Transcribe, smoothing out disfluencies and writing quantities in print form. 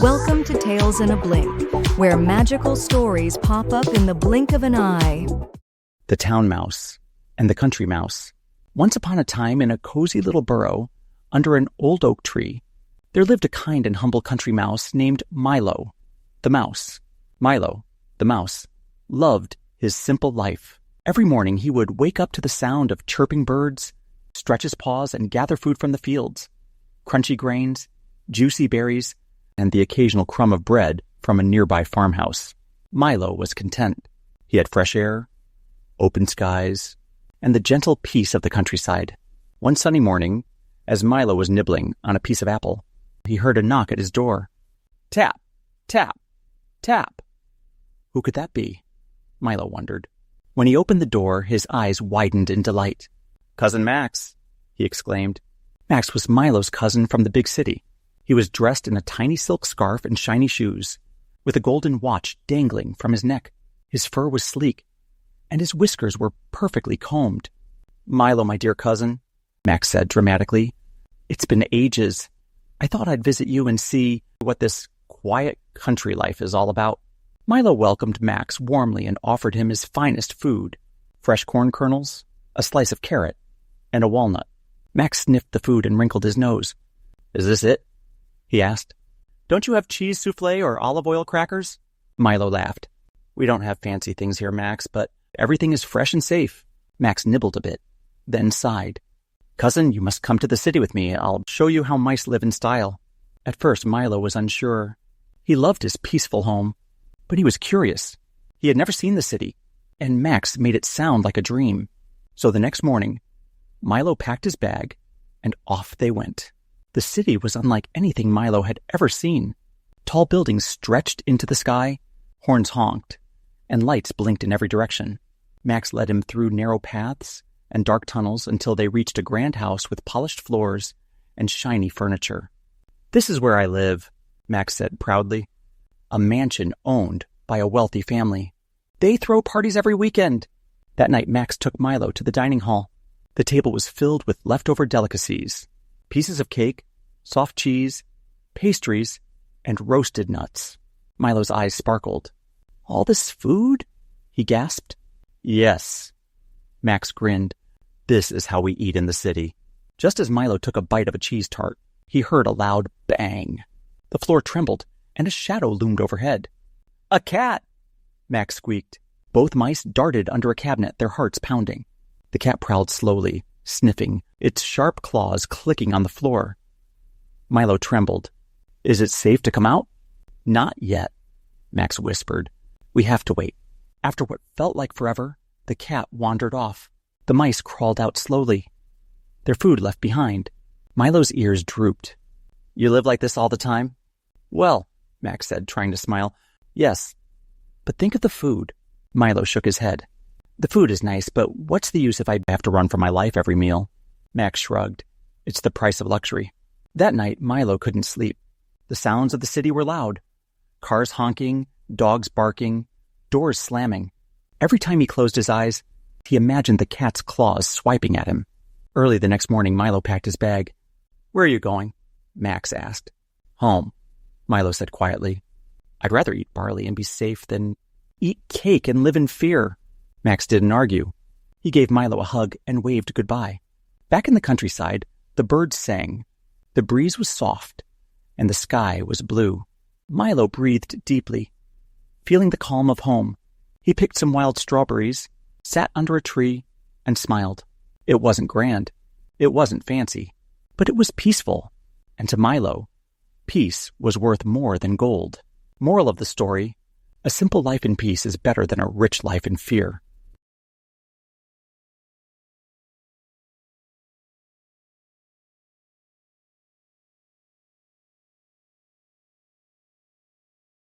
Welcome to Tales in a Blink, where magical stories pop up in the blink of an eye. The Town Mouse and the Country Mouse. Once upon a time, in a cozy little burrow, under an old oak tree, there lived a kind and humble country mouse named Milo, the mouse. Milo, the mouse, loved his simple life. Every morning he would wake up to the sound of chirping birds, stretch his paws and gather food from the fields, crunchy grains, juicy berries, and the occasional crumb of bread from a nearby farmhouse. Milo was content. He had fresh air, open skies, and the gentle peace of the countryside. One sunny morning, as Milo was nibbling on a piece of apple, he heard a knock at his door. Tap, tap, tap. Who could that be? Milo wondered. When he opened the door, his eyes widened in delight. "Cousin Max," he exclaimed. Max was Milo's cousin from the big city. He was dressed in a tiny silk scarf and shiny shoes, with a golden watch dangling from his neck. His fur was sleek, and his whiskers were perfectly combed. "Milo, my dear cousin," Max said dramatically, "it's been ages. I thought I'd visit you and see what this quiet country life is all about." Milo welcomed Max warmly and offered him his finest food, fresh corn kernels, a slice of carrot, and a walnut. Max sniffed the food and wrinkled his nose. "Is this it?" he asked. "Don't you have cheese souffle or olive oil crackers?" Milo laughed. "We don't have fancy things here, Max, but everything is fresh and safe." Max nibbled a bit, then sighed. "Cousin, you must come to the city with me. I'll show you how mice live in style." At first, Milo was unsure. He loved his peaceful home, but he was curious. He had never seen the city, and Max made it sound like a dream. So the next morning, Milo packed his bag, and off they went. The city was unlike anything Milo had ever seen. Tall buildings stretched into the sky, horns honked, and lights blinked in every direction. Max led him through narrow paths and dark tunnels until they reached a grand house with polished floors and shiny furniture. "This is where I live," Max said proudly. "A mansion owned by a wealthy family. They throw parties every weekend." That night, Max took Milo to the dining hall. The table was filled with leftover delicacies, pieces of cake, soft cheese, pastries, and roasted nuts. Milo's eyes sparkled. "All this food?" he gasped. "Yes." Max grinned. "This is how we eat in the city." Just as Milo took a bite of a cheese tart, he heard a loud bang. The floor trembled, and a shadow loomed overhead. "A cat!" Max squeaked. Both mice darted under a cabinet, their hearts pounding. The cat prowled slowly, sniffing, its sharp claws clicking on the floor. Milo trembled. "Is it safe to come out?" "Not yet," Max whispered. "We have to wait." After what felt like forever, the cat wandered off. The mice crawled out slowly, their food left behind. Milo's ears drooped. "You live like this all the time?" "Well," Max said, trying to smile, "yes. But think of the food." Milo shook his head. "The food is nice, but what's the use if I have to run for my life every meal?" Max shrugged. "It's the price of luxury." That night, Milo couldn't sleep. The sounds of the city were loud. Cars honking, dogs barking, doors slamming. Every time he closed his eyes, he imagined the cat's claws swiping at him. Early the next morning, Milo packed his bag. "Where are you going?" Max asked. "Home," Milo said quietly. "I'd rather eat barley and be safe than eat cake and live in fear." Max didn't argue. He gave Milo a hug and waved goodbye. Back in the countryside, the birds sang. The breeze was soft, and the sky was blue. Milo breathed deeply, feeling the calm of home. He picked some wild strawberries, sat under a tree, and smiled. It wasn't grand. It wasn't fancy. But it was peaceful. And to Milo, peace was worth more than gold. Moral of the story: a simple life in peace is better than a rich life in fear.